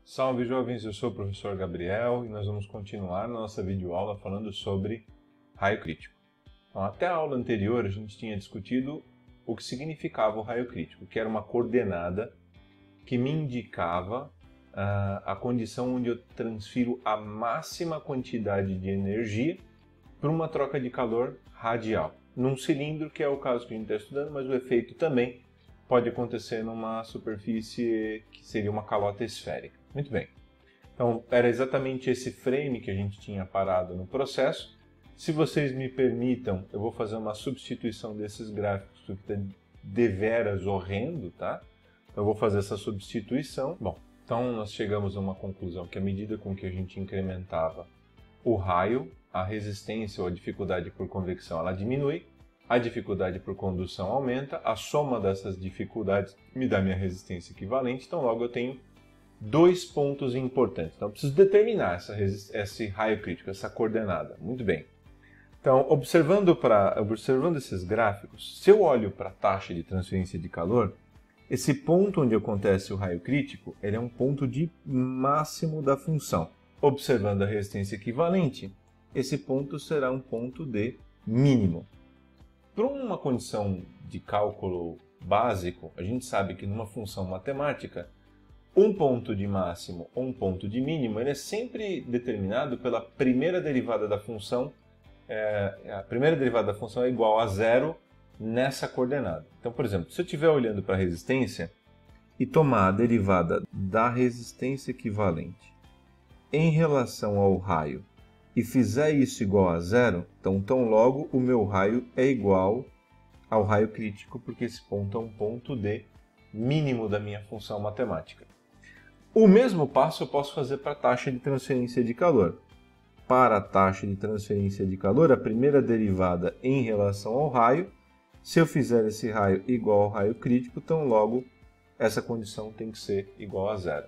Salve jovens, eu sou o professor Gabriel e nós vamos continuar nossa videoaula falando sobre raio crítico. Então, até a aula anterior a gente tinha discutido o que significava o raio crítico, que era uma coordenada que me indicava a condição onde eu transfiro a máxima quantidade de energia para uma troca de calor radial. Num cilindro, que é o caso que a gente está estudando, mas o efeito também pode acontecer numa superfície que seria uma calota esférica. Muito bem. Então, era exatamente esse frame que a gente tinha parado no processo. Se vocês me permitam, eu vou fazer uma substituição desses gráficos, que fica deveras horrendo, tá? Eu vou fazer essa substituição. Bom, então nós chegamos a uma conclusão que à medida com que a gente incrementava o raio, a resistência ou a dificuldade por convecção ela diminui, a dificuldade por condução aumenta, a soma dessas dificuldades me dá minha resistência equivalente, então logo eu tenho dois pontos importantes. Então eu preciso determinar esse raio crítico, essa coordenada. Muito bem. Então, observando esses gráficos, se eu olho para a taxa de transferência de calor, esse ponto onde acontece o raio crítico, ele é um ponto de máximo da função. Observando a resistência equivalente, esse ponto será um ponto de mínimo. Para uma condição de cálculo básico, a gente sabe que numa função matemática, um ponto de máximo ou um ponto de mínimo ele é sempre determinado pela primeira derivada da função. A primeira derivada da função é igual a zero nessa coordenada. Então, por exemplo, se eu estiver olhando para a resistência e tomar a derivada da resistência equivalente em relação ao raio e fizer isso igual a zero, então tão logo o meu raio é igual ao raio crítico, porque esse ponto é um ponto de mínimo da minha função matemática. O mesmo passo eu posso fazer para a taxa de transferência de calor. Para a taxa de transferência de calor, a primeira derivada em relação ao raio, se eu fizer esse raio igual ao raio crítico, então logo essa condição tem que ser igual a zero.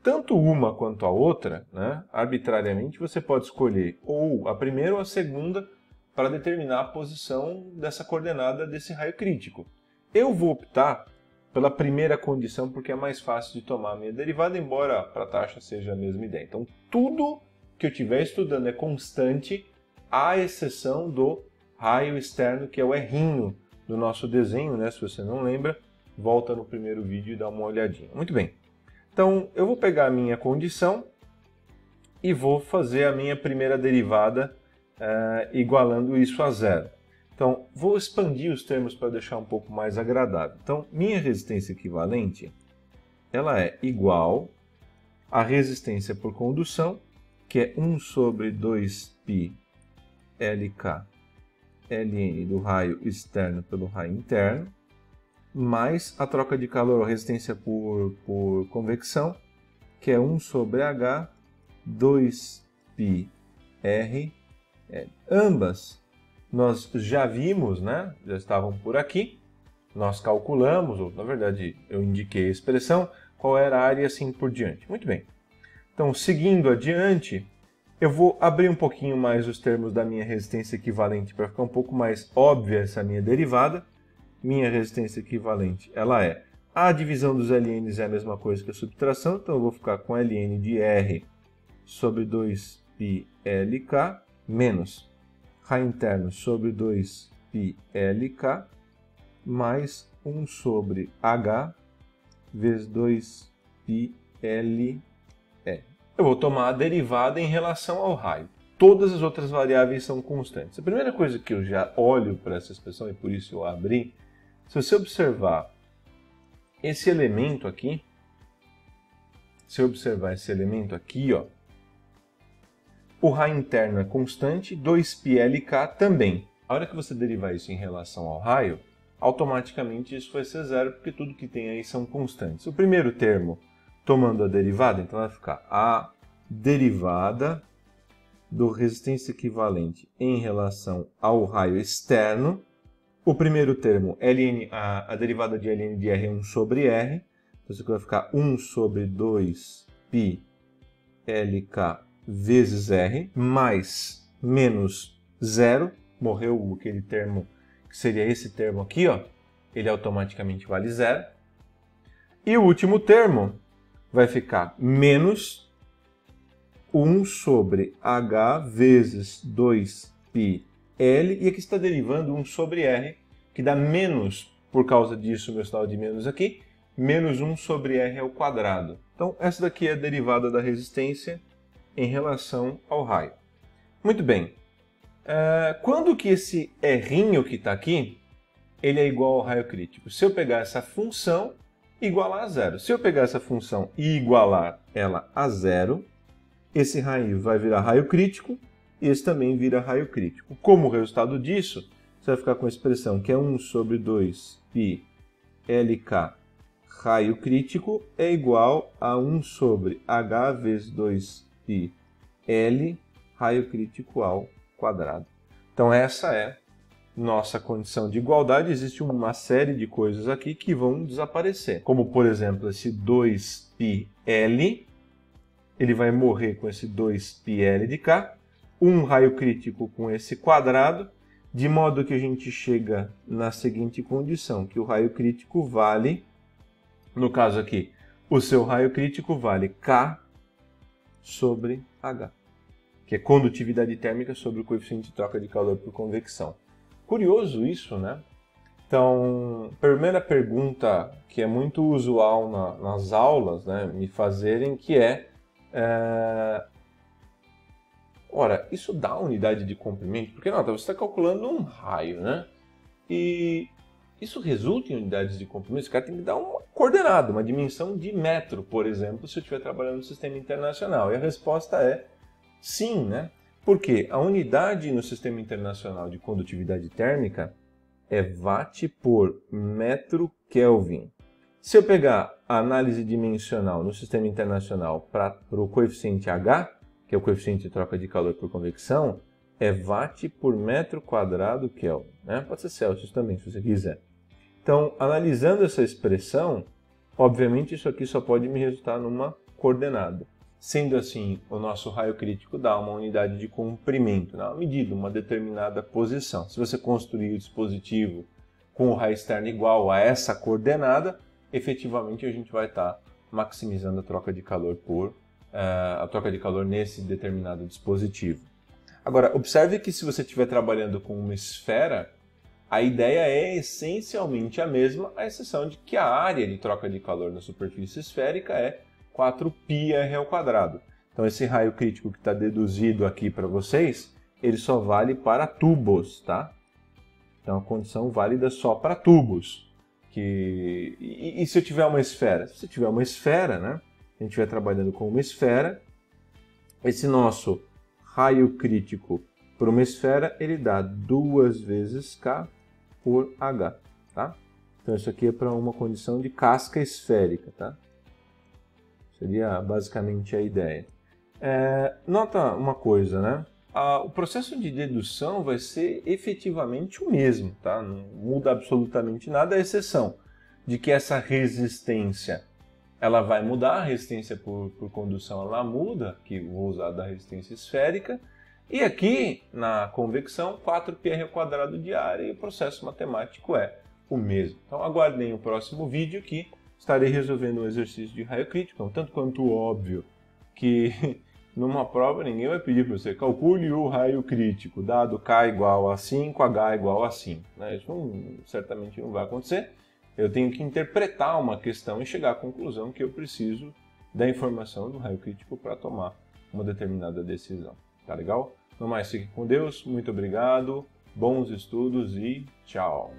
Tanto uma quanto a outra, né, arbitrariamente, você pode escolher ou a primeira ou a segunda para determinar a posição dessa coordenada desse raio crítico. Eu vou optar pela primeira condição porque é mais fácil de tomar a minha derivada, embora para a taxa seja a mesma ideia. Então, tudo que eu estiver estudando é constante, à exceção do raio externo, que é o errinho do nosso desenho, né? Se você não lembra, volta no primeiro vídeo e dá uma olhadinha. Muito bem. Então, eu vou pegar a minha condição e vou fazer a minha primeira derivada igualando isso a zero. Então, vou expandir os termos para deixar um pouco mais agradável. Então, minha resistência equivalente ela é igual à resistência por condução, que é 1 sobre 2π LK ln do raio externo pelo raio interno, mais a troca de calor, a resistência por convecção, que é 1 sobre H 2πr. Ambas nós já vimos, né? Já estavam por aqui, nós calculamos, ou na verdade eu indiquei a expressão, qual era a área e assim por diante. Muito bem. Então, seguindo adiante, eu vou abrir um pouquinho mais os termos da minha resistência equivalente para ficar um pouco mais óbvia essa minha derivada. Minha resistência equivalente, ela é a divisão dos LNs é a mesma coisa que a subtração, então eu vou ficar com ln de R sobre 2π LK menos raio interno sobre 2π LK mais 1 sobre H vezes 2π LE. Eu vou tomar a derivada em relação ao raio. Todas as outras variáveis são constantes. A primeira coisa que eu já olho para essa expressão, e por isso eu abri, se você observar esse elemento aqui, ó, o raio interno é constante, 2πLK também. A hora que você derivar isso em relação ao raio, automaticamente isso vai ser zero, porque tudo que tem aí são constantes. O primeiro termo, tomando a derivada, então vai ficar a derivada do resistência equivalente em relação ao raio externo. O primeiro termo, a derivada de ln de R é 1 sobre R. Então isso aqui vai ficar 1 sobre 2π LK vezes R, mais menos zero. Morreu aquele termo, que seria esse termo aqui, ó. Ele automaticamente vale zero. E o último termo vai ficar menos 1 sobre H vezes 2πL, e aqui está derivando 1 sobre R, que dá menos, por causa disso, meu sinal de menos aqui, menos 1 sobre R ao quadrado. Então, essa daqui é a derivada da resistência em relação ao raio. Muito bem. Quando que esse R que está aqui, ele é igual ao raio crítico? Se eu pegar essa função e igualar a zero. Se eu pegar essa função e igualar ela a zero, esse raio vai virar raio crítico e esse também vira raio crítico. Como resultado disso, você vai ficar com a expressão que é 1 sobre 2π LK raio crítico é igual a 1 sobre H vezes 2π L raio crítico ao quadrado. Então essa é nossa condição de igualdade. Existe uma série de coisas aqui que vão desaparecer, como por exemplo esse 2πL, ele vai morrer com esse 2πL de cá, um raio crítico com esse quadrado, de modo que a gente chega na seguinte condição, que o raio crítico vale, no caso aqui, o seu raio crítico vale K sobre H, que é condutividade térmica sobre o coeficiente de troca de calor por convecção. Curioso isso, né? Então, primeira pergunta que é muito usual nas aulas, né, me fazerem, que ora, isso dá unidade de comprimento? Porque, nota, você está calculando um raio, né? E isso resulta em unidades de comprimento? Esse cara tem que dar uma coordenada, uma dimensão de metro, por exemplo, se eu estiver trabalhando no sistema internacional. E a resposta é sim, né? Porque a unidade no sistema internacional de condutividade térmica é watt por metro Kelvin. Se eu pegar a análise dimensional no sistema internacional para o coeficiente H, que é o coeficiente de troca de calor por convecção, é watt por metro quadrado Kelvin, né? Pode ser Celsius também, se você quiser. Então, analisando essa expressão, obviamente isso aqui só pode me resultar numa coordenada. Sendo assim, o nosso raio crítico dá uma unidade de comprimento, uma medida, uma determinada posição. Se você construir o dispositivo com o raio externo igual a essa coordenada, efetivamente a gente vai estar maximizando a troca de calor nesse determinado dispositivo. Agora, observe que se você estiver trabalhando com uma esfera, a ideia é essencialmente a mesma, à exceção de que a área de troca de calor na superfície esférica é 4πr ao quadrado. Então esse raio crítico que está deduzido aqui para vocês, ele só vale para tubos, tá? Então a condição válida só para tubos. E se eu tiver uma esfera? Se eu tiver uma esfera, né? A gente estiver trabalhando com uma esfera, esse nosso raio crítico por uma esfera, ele dá 2 vezes K por H, tá? Então isso aqui é para uma condição de casca esférica, tá? Seria basicamente a ideia. Nota uma coisa, né? O processo de dedução vai ser efetivamente o mesmo, tá? Não muda absolutamente nada, à exceção de que essa resistência ela vai mudar, a resistência por condução ela muda, que vou usar da resistência esférica, e aqui na convecção 4πr ao quadrado de área, e o processo matemático é o mesmo. Então aguardem o próximo vídeo que estarei resolvendo um exercício de raio crítico, um tanto quanto óbvio que numa prova ninguém vai pedir para você calcule o raio crítico, dado K igual a 5, H igual a 5. Né? Isso certamente não vai acontecer. Eu tenho que interpretar uma questão e chegar à conclusão que eu preciso da informação do raio crítico para tomar uma determinada decisão. Tá legal? No mais, fique com Deus, muito obrigado, bons estudos e tchau!